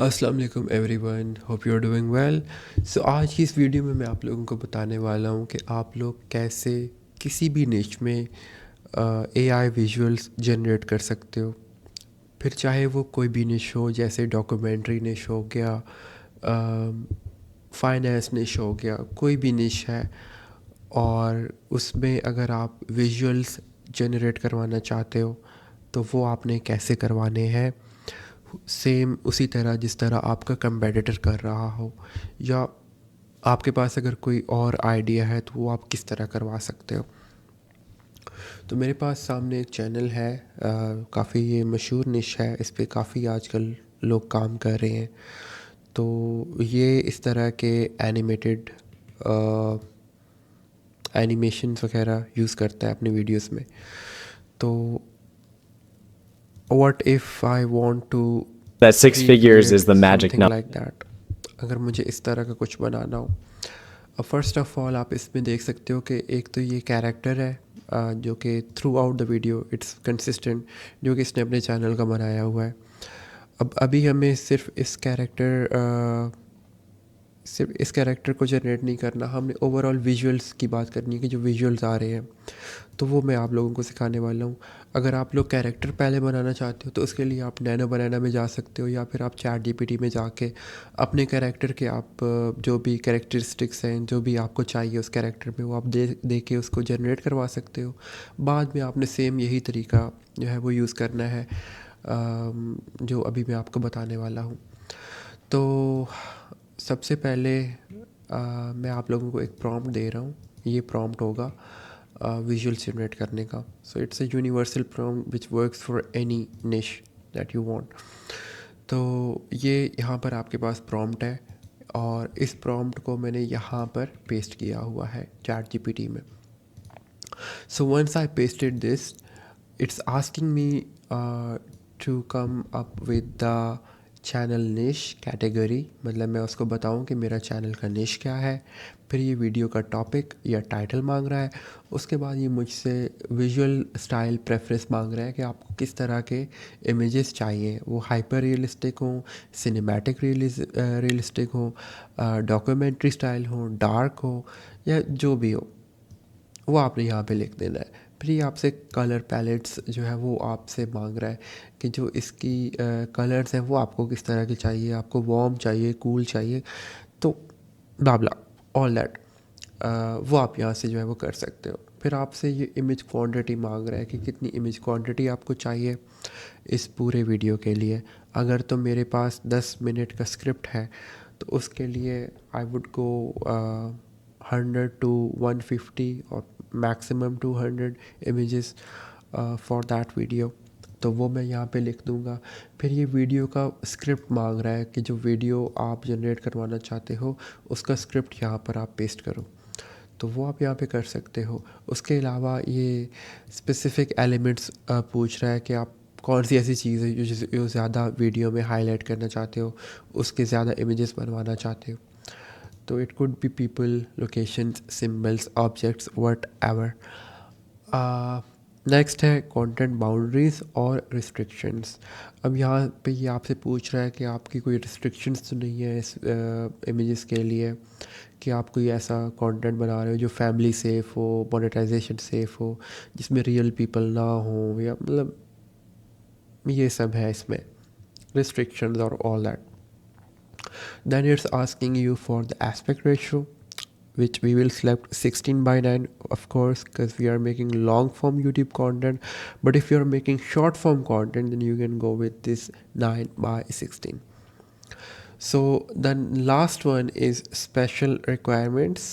अस्सलाम वालेकुम everyone, hope you are doing well. So आज की इस वीडियो में मैं आप लोगों को बताने वाला हूँ कि आप लोग कैसे किसी भी निश में एआई विजुअल्स जनरेट कर सकते हो। फिर चाहे वो कोई भी निश हो, जैसे डॉक्यूमेंट्री निश हो गया, फाइनेंस निश हो गया, कोई भी निश है। और उसमें अगर आप विजुअल्स जनरेट करवाना चाहते हो तो वो आपने कैसे करवाने हैं, सेम उसी तरह जिस तरह आपका कंपेटिटर कर रहा हो, या आपके पास अगर कोई और आइडिया है तो वो आप किस तरह करवा सकते हो। तो मेरे पास सामने एक चैनल है, काफ़ी ये मशहूर निश है, इस पे काफ़ी आजकल लोग काम कर रहे हैं। तो ये इस तरह के एनिमेटेड एनिमेशंस वगैरह यूज़ करता है अपने वीडियोस में। तो what if I want to That six figures is recreate the magic something number. Like that, अगर मुझे इस तरह का कुछ बनाना हो। अब फर्स्ट ऑफ ऑल आप इसमें देख सकते हो कि एक तो ये कैरेक्टर है, जो कि through out the video it's consistent, जो कि इसने अपने चैनल का बनाया हुआ है। अब अभी हमें सिर्फ इस कैरेक्टर को जनरेट नहीं करना, हमने ओवरऑल विजुअल्स की बात करनी है कि जो विजुअल्स आ रहे हैं, तो वो मैं आप लोगों को सिखाने वाला हूँ। अगर आप लोग कैरेक्टर पहले बनाना चाहते हो तो उसके लिए आप नैनो बनाना में जा सकते हो, या फिर आप चैट जीपीटी में जाके अपने कैरेक्टर के आप जो भी कैरेक्टरिस्टिक्स हैं, जो भी आपको चाहिए उस कैरेक्टर में, वो आप दे के उसको जनरेट करवा सकते हो। बाद में आपने सेम यही तरीका जो है वो यूज़ करना है, जो अभी मैं आपको बताने वाला हूँ। तो सबसे पहले मैं आप लोगों को एक प्रॉम्प्ट दे रहा हूँ। ये प्रॉम्प्ट होगा विजुअल जनरेट करने का। So it's a universal prompt which works for any निश दैट यू वांट। तो ये यहाँ पर आपके पास प्रॉम्प्ट है, और इस प्रॉम्प्ट को मैंने यहाँ पर पेस्ट किया हुआ है चैट जीपीटी में। So once I pasted this, it's asking me to come up with the channel niche category, मतलब मैं उसको बताऊं कि मेरा चैनल का निश क्या है। फिर ये वीडियो का टॉपिक या टाइटल मांग रहा है। उसके बाद ये मुझसे विजुअल स्टाइल प्रेफरेंस मांग रहा है कि आपको किस तरह के इमेजेस चाहिए, वो हाइपर रियलिस्टिक हो, सिनेमैटिक रियलिस्टिक हो, डॉक्यूमेंट्री स्टाइल हो, डार्क हो, या जो भी हो, वो आपने यहाँ पे लिख देना है। फिर ये आपसे कलर पैलेट्स जो है वो आपसे मांग रहा है कि जो इसकी कलर्स हैं वो आपको किस तरह के चाहिए, आपको वार्म चाहिए, कूल चाहिए, तो ब्ला ऑल दैट वो आप यहाँ से जो है वो कर सकते हो। फिर आपसे ये इमेज क्वांटिटी मांग रहा है कि कितनी इमेज क्वांटिटी आपको चाहिए इस पूरे वीडियो के लिए। अगर तो मेरे पास 10 मिनट का स्क्रिप्ट है तो उसके लिए आई वुड गो 100 to 150 और maximum 200 images for that video. तो वो मैं यहाँ पे लिख दूँगा। फिर ये वीडियो का स्क्रिप्ट मांग रहा है कि जो वीडियो आप जनरेट करवाना चाहते हो उसका स्क्रिप्ट यहाँ पर आप पेस्ट करो, तो वो आप यहाँ पे कर सकते हो। उसके अलावा ये स्पेसिफिक एलिमेंट्स पूछ रहा है कि आप कौन सी ऐसी चीज़ है जो ज़्यादा वीडियो में हाईलाइट करना चाहते हो, उसके ज़्यादा इमेजेस बनवाना चाहते हो। तो it could be people, locations, symbols, objects, what ever. Next है कंटेंट बाउंड्रीज और रिस्ट्रिक्शंस। अब यहाँ पे ये आपसे पूछ रहा है कि आपकी कोई रिस्ट्रिक्शंस तो नहीं है इस इमेजेस के लिए, कि आप कोई ऐसा कंटेंट बना रहे हो जो फैमिली सेफ़ हो, मोनेटाइजेशन सेफ़ हो, जिसमें रियल पीपल ना हो, या मतलब ये सब है इसमें रिस्ट्रिक्शंस और all that. Then it's asking you for the aspect ratio, which we will select 16:9, of course, because we are making long form YouTube content. But if you're making short form content, then you can go with this 9:16. So then last one is special requirements.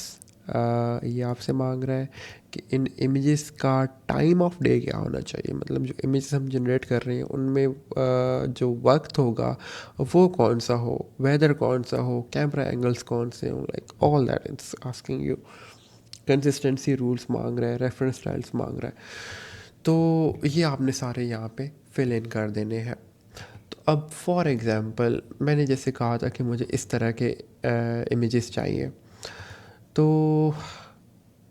ये आपसे मांग रहा है कि इन images का time of day क्या होना चाहिए, मतलब जो इमेजेस हम जनरेट कर रहे हैं उनमें जो वक्त होगा वो कौन सा हो, वेदर कौन सा हो, कैमरा एंगल्स कौन से हो, like all that it's asking you. Consistency rules मांग रहा है, रेफरेंस स्टाइल्स मांग रहा है। तो ये आपने सारे यहाँ पे फिल इन कर देने हैं। तो अब फॉर एग्ज़ाम्पल मैंने जैसे कहा था कि मुझे इस तरह के इमेजेस चाहिए, तो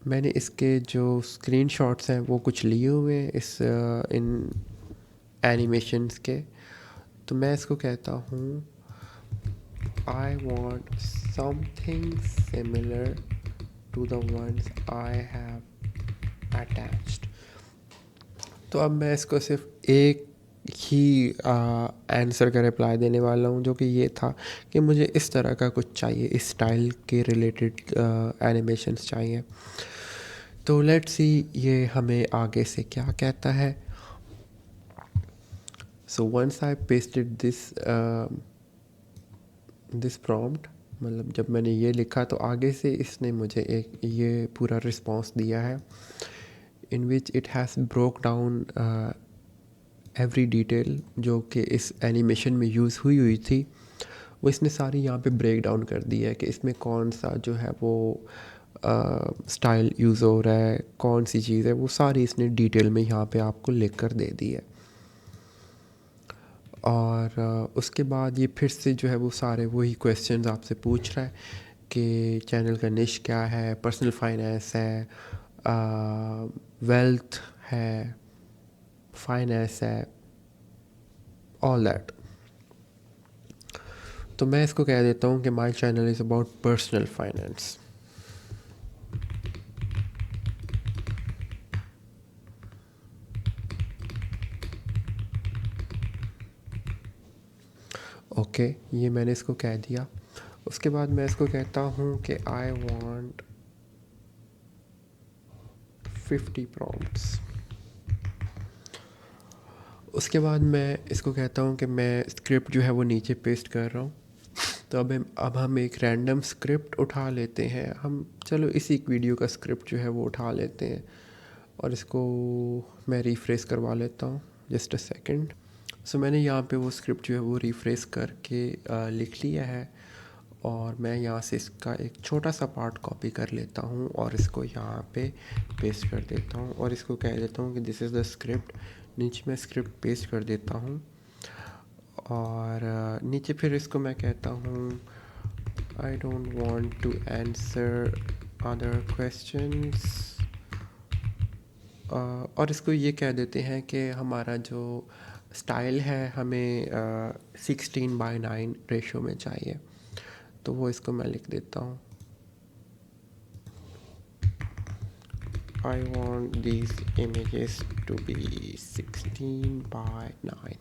मैंने इसके जो स्क्रीनशॉट्स हैं वो कुछ लिए हुए हैं इस इन एनिमेशंस के। तो मैं इसको कहता हूँ I want something similar to the ones I have attached. तो अब मैं इसको सिर्फ एक ही आंसर का रिप्लाई देने वाला हूँ, जो कि ये था कि मुझे इस तरह का कुछ चाहिए, इस स्टाइल के रिलेटेड एनिमेशंस चाहिए। तो लेट्स सी ये हमें आगे से क्या कहता है। So once I pasted this prompt, मतलब जब मैंने ये लिखा तो आगे से इसने मुझे एक ये पूरा रिस्पॉन्स दिया है, in which it has broke down every detail जो कि इस एनिमेशन में यूज़ हुई थी, वो इसने सारी यहाँ पे ब्रेक डाउन कर दी है कि इसमें कौन सा जो है वो स्टाइल यूज़ हो रहा है, कौन सी चीज़ है, वो सारी इसने डिटेल में यहाँ पे आपको लिख कर दे दी है। और उसके बाद ये फिर से जो है वो सारे वही क्वेश्चंस आपसे पूछ रहा है कि चैनल का निश क्या है, पर्सनल फाइनेंस है, वेल्थ है, फाइनेंस है, ऑल दैट। तो मैं इसको कह देता हूँ कि my channel is about personal finance. Okay, ये मैंने इसको कह दिया। उसके बाद मैं इसको कहता हूँ कि आई वांट 50 प्रॉम्प्ट्स। उसके बाद मैं इसको कहता हूँ कि मैं स्क्रिप्ट जो है वो नीचे पेस्ट कर रहा हूँ। तो अब हम एक रैंडम स्क्रिप्ट उठा लेते हैं, हम चलो इसी वीडियो का स्क्रिप्ट जो है वो उठा लेते हैं और इसको मैं रिफ्रेश करवा लेता हूँ। Just a second. सो मैंने यहाँ पे वो स्क्रिप्ट जो है वो रिफ्रेश करके लिख लिया है, और मैं यहाँ से इसका एक छोटा सा पार्ट कॉपी कर लेता हूँ और इसको यहाँ पे पेस्ट कर देता हूँ और इसको कह देता हूँ कि दिस इज़ द स्क्रिप्ट। नीचे मैं स्क्रिप्ट पेस्ट कर देता हूँ और नीचे फिर इसको मैं कहता हूँ I don't want to answer other questions, और इसको ये कह देते हैं कि हमारा जो स्टाइल है हमें 16:9 रेशो में चाहिए। तो वो इसको मैं लिख देता हूँ, I want these images to be 16:9.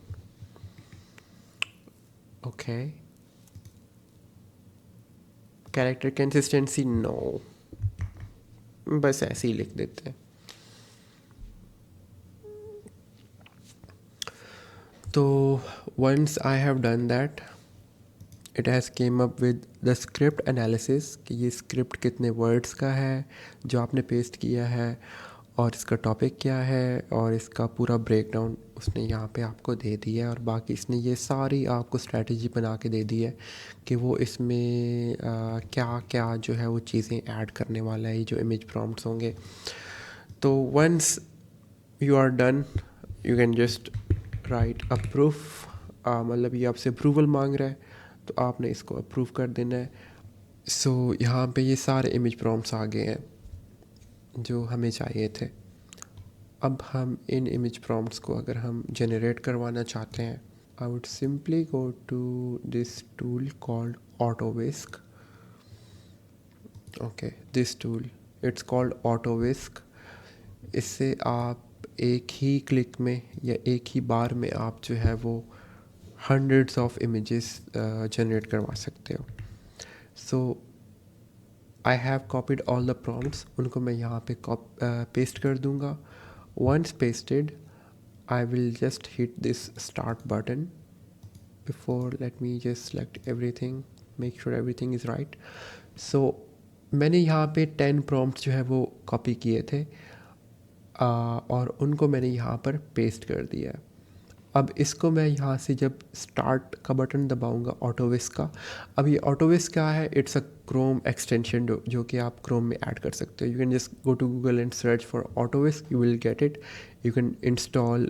Okay. Character consistency no, बस ऐसे ही लिख देते हैं। तो once I have done that, it has came up with the script analysis कि ये स्क्रिप्ट कितने वर्ड्स का है जो आपने पेस्ट किया है, और इसका टॉपिक क्या है, और इसका पूरा ब्रेकडाउन उसने यहाँ पे आपको दे दिया है। और बाकी इसने ये सारी आपको स्ट्रैटेजी बना के दे दी है कि वो इसमें क्या क्या जो है वो चीज़ें ऐड करने वाला है, ये जो इमेज प्रॉम्प्ट्स होंगे। तो once you are done, you can just write approve, मतलब ये आपसे अप्रूवल मांग रहा है तो आपने इसको अप्रूव कर देना है। सो यहाँ पे ये सारे इमेज प्रॉम्प्ट्स आ गए हैं जो हमें चाहिए थे। अब हम इन इमेज प्रॉम्प्ट्स को अगर हम जनरेट करवाना चाहते हैं, I would simply go to this tool called AutoWhisk. Okay, this tool it's called AutoWhisk. इससे आप एक ही क्लिक में या एक ही बार में आप जो है वो हंड्रेड्स ऑफ इमेजेस जनरेट करवा सकते हो। So I have copied all the prompts, उनको मैं यहाँ पे पेस्ट कर दूँगा। Once pasted, I will just hit this start button. Before, let me just select everything, make sure everything is right. So मैंने यहाँ पे 10 prompts जो है वो कॉपी किए थे, और उनको मैंने यहाँ पर पेस्ट कर दिया है। अब इसको मैं यहाँ से जब स्टार्ट का बटन दबाऊंगा ऑटोविस्क का, अब ये ऑटोविस्क क्या है, इट्स अ क्रोम एक्सटेंशन जो कि आप क्रोम में ऐड कर सकते हो। You can just go to Google and search for AutoWhisk, you will get it. You can install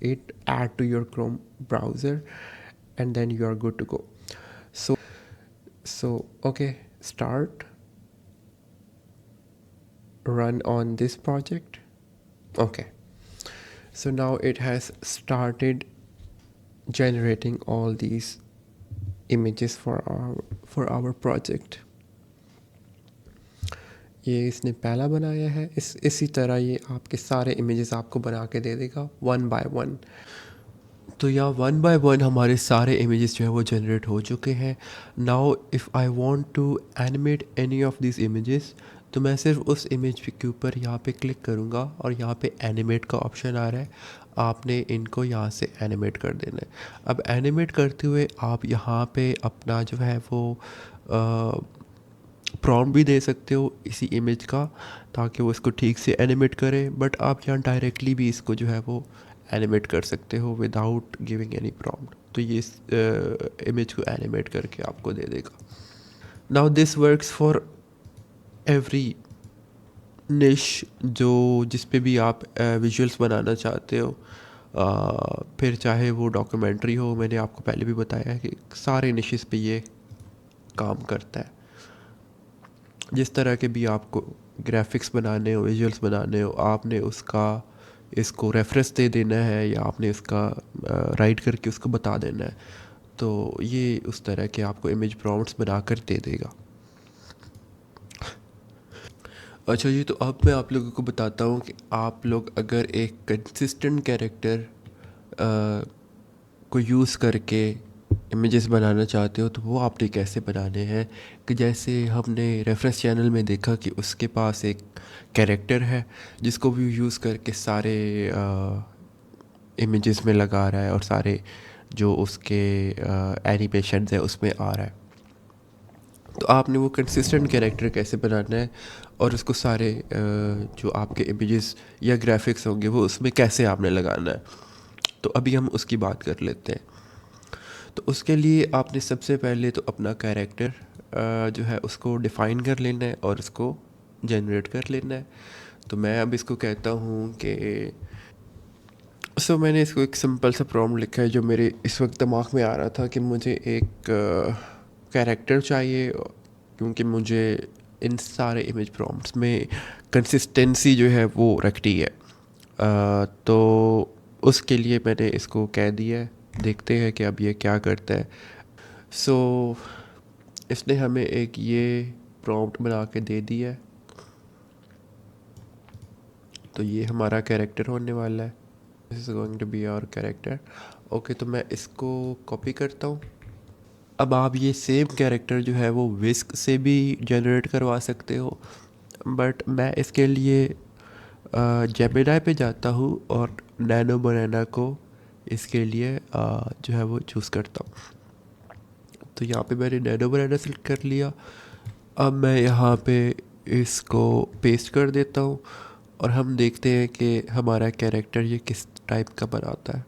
it, add to your Chrome browser, and then you are good to go. So okay, start, run on this project. Okay, so now it has started generating all these images for our project. ये इसने पहला बनाया है. इसी तरह ये आपके सारे इमेजेस आपको बना के दे देगा वन बाय वन. तो यहाँ वन बाय वन हमारे सारे इमेजेस जो है वो जनरेट हो चुके हैं. Now if I want to animate any of this images, तो मैं सिर्फ उस इमेज के ऊपर यहाँ पे क्लिक करूँगा और यहाँ पे एनिमेट का ऑप्शन आ रहा है. आपने इनको यहाँ से एनिमेट कर देना है. अब एनिमेट करते हुए आप यहाँ पे अपना जो है वो प्रॉम्प्ट भी दे सकते हो इसी इमेज का, ताकि वो इसको ठीक से एनिमेट करे. बट आप यहाँ डायरेक्टली भी इसको जो है वो एनिमेट कर सकते हो विदाउट गिविंग एनी प्रॉम्प्ट. तो ये इस इमेज को एनिमेट करके आपको दे देगा. Now this works for every निश जो जिस पे भी आप विजुअल्स बनाना चाहते हो. फिर चाहे वो डॉक्यूमेंट्री हो, मैंने आपको पहले भी बताया है कि सारे निशेस पे ये काम करता है. जिस तरह के भी आपको ग्राफिक्स बनाने हो, विजुअल्स बनाने हो, आपने उसका इसको रेफरेंस दे देना है या आपने इसका राइट करके उसको बता देना है. तो ये उस तरह के आपको इमेज प्रॉम्प्ट्स बना कर दे देगा. अच्छा जी, तो अब मैं आप लोगों को बताता हूँ कि आप लोग अगर एक कंसिस्टेंट कैरेक्टर को यूज़ करके इमेजेस बनाना चाहते हो तो वो आपने कैसे बनाने हैं. कि जैसे हमने रेफरेंस चैनल में देखा कि उसके पास एक कैरेक्टर है जिसको भी यूज़ करके सारे इमेजेस में लगा रहा है और सारे जो उसके एनिमेशंस है उसमें आ रहा है. तो आपने वो कंसिस्टेंट कैरेक्टर कैसे बनाना है और उसको सारे जो आपके इमेजेस या ग्राफिक्स होंगे वो उसमें कैसे आपने लगाना है. तो अभी हम उसकी बात कर लेते हैं. तो उसके लिए आपने सबसे पहले तो अपना कैरेक्टर जो है उसको डिफ़ाइन कर लेना है और उसको जनरेट कर लेना है. तो मैं अब इसको कहता हूँ कि मैंने इसको एक सिंपल सा प्रॉम्प्ट लिखा है जो मेरे इस वक्त दिमाग में आ रहा था कि मुझे एक कैरेक्टर चाहिए, क्योंकि मुझे इन सारे इमेज प्रॉम्प्ट्स में कंसिस्टेंसी जो है वो रखनी है. तो उसके लिए मैंने इसको कह दिया है. देखते हैं कि अब ये क्या करता है. इसने हमें एक ये प्रॉम्प्ट बना के दे दिया है. तो ये हमारा कैरेक्टर होने वाला है. This is going to be our character. Okay, तो मैं इसको कॉपी करता हूँ. अब आप ये सेम कैरेक्टर जो है वो विस्क से भी जनरेट करवा सकते हो, बट मैं इसके लिए जेमिनाई पे जाता हूँ और नैनो बनाना को इसके लिए जो है वो चूज़ करता हूँ. तो यहाँ पे मैंने नैनो बनाना सेलेक्ट कर लिया. अब मैं यहाँ पे इसको पेस्ट कर देता हूँ और हम देखते हैं कि हमारा कैरेक्टर ये किस टाइप का बनाता है.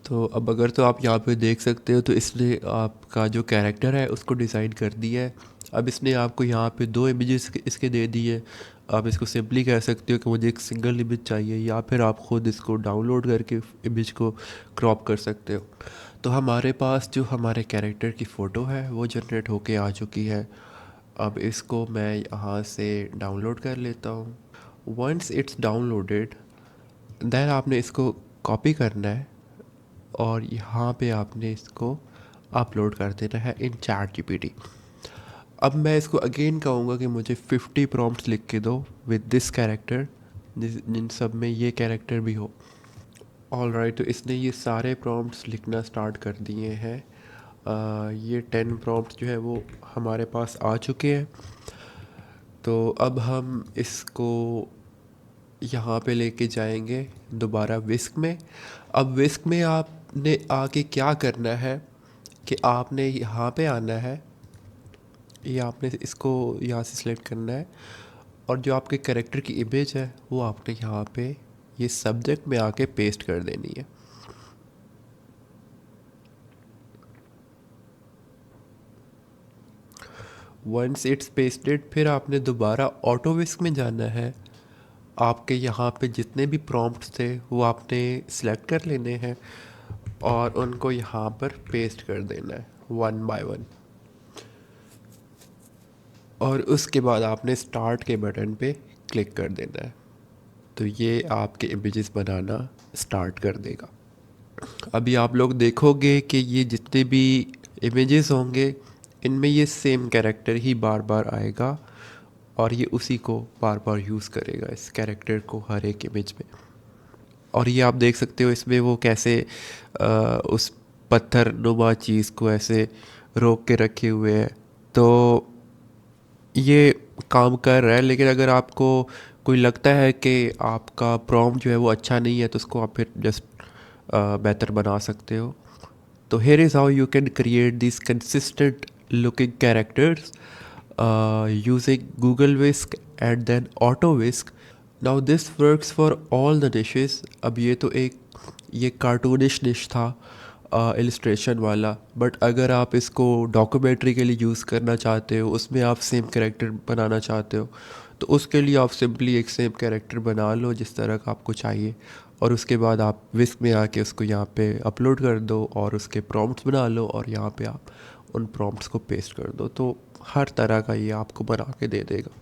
तो अब अगर तो आप यहाँ पे देख सकते हो तो इसने आपका जो कैरेक्टर है उसको डिज़ाइन कर दिया है. अब इसने आपको यहाँ पे 2 इमेजेस इसके दे दिए. आप इसको सिंपली कह सकते हो कि मुझे एक सिंगल इमेज चाहिए, या फिर आप ख़ुद इसको डाउनलोड करके इमेज को क्रॉप कर सकते हो. तो हमारे पास जो हमारे कैरेक्टर की फ़ोटो है वो जनरेट होके आ चुकी है. अब इसको मैं यहाँ से डाउनलोड कर लेता हूँ. वंस इट्स डाउनलोडेड, देन आपने इसको कॉपी करना है और यहाँ पे आपने इसको अपलोड कर देना है इन ChatGPT. अब मैं इसको अगेन कहूँगा कि मुझे 50 प्रॉम्प्ट्स लिख के दो विद दिस कैरेक्टर, जिन सब में ये कैरेक्टर भी हो. ऑल राइट, तो इसने ये सारे प्रॉम्प्ट्स लिखना स्टार्ट कर दिए हैं. ये 10 प्रॉम्प्ट्स जो है वो हमारे पास आ चुके हैं. तो अब हम इसको यहाँ पे लेके जाएंगे दोबारा विस्क में. अब विस्क में आपने आके क्या करना है कि आपने यहाँ पे आना है, ये आपने इसको यहाँ से सिलेक्ट करना है और जो आपके कैरेक्टर की इमेज है वो आपने यहाँ पे ये सब्जेक्ट में आके पेस्ट कर देनी है. वंस इट्स पेस्टेड, फिर आपने दोबारा ऑटो विस्क में जाना है. आपके यहाँ पे जितने भी प्रॉम्प्ट्स थे वो आपने सेलेक्ट कर लेने हैं और उनको यहाँ पर पेस्ट कर देना है वन बाय वन. और उसके बाद आपने स्टार्ट के बटन पे क्लिक कर देना है. तो ये आपके इमेजेस बनाना स्टार्ट कर देगा. अभी आप लोग देखोगे कि ये जितने भी इमेजेस होंगे, इनमें ये सेम कैरेक्टर ही बार बार आएगा और ये उसी को बार बार यूज़ करेगा, इस कैरेक्टर को हर एक इमेज में। और ये आप देख सकते हो इसमें वो कैसे उस पत्थर नुमा चीज़ को ऐसे रोक के रखे हुए हैं। तो ये काम कर रहा है, लेकिन अगर आपको कोई लगता है कि आपका प्रॉम्प्ट जो है वो अच्छा नहीं है तो उसको आप फिर जस्ट बेहतर बना सकते हो। तो here is how you can create these consistent looking characters using Google Whisk and then Auto Whisk. Now this works for all the dishes. अब ये कार्टूनिश निश था इलस्ट्रेशन वाला, बट अगर आप इसको डॉक्यूमेंट्री के लिए यूज़ करना चाहते हो, उसमें आप सेम कैरेक्टर बनाना चाहते हो, तो उसके लिए आप सिंपली एक सेम कैरेक्टर बना लो जिस तरह का आपको चाहिए, और उसके बाद आप विस्क में आके उसको यहाँ पे अपलोड कर दो और उसके प्रॉम्प्ट्स बना लो और यहाँ पे आप उन प्रॉम्प्ट्स को पेस्ट कर दो, तो हर तरह का ये आपको बना के दे देगा।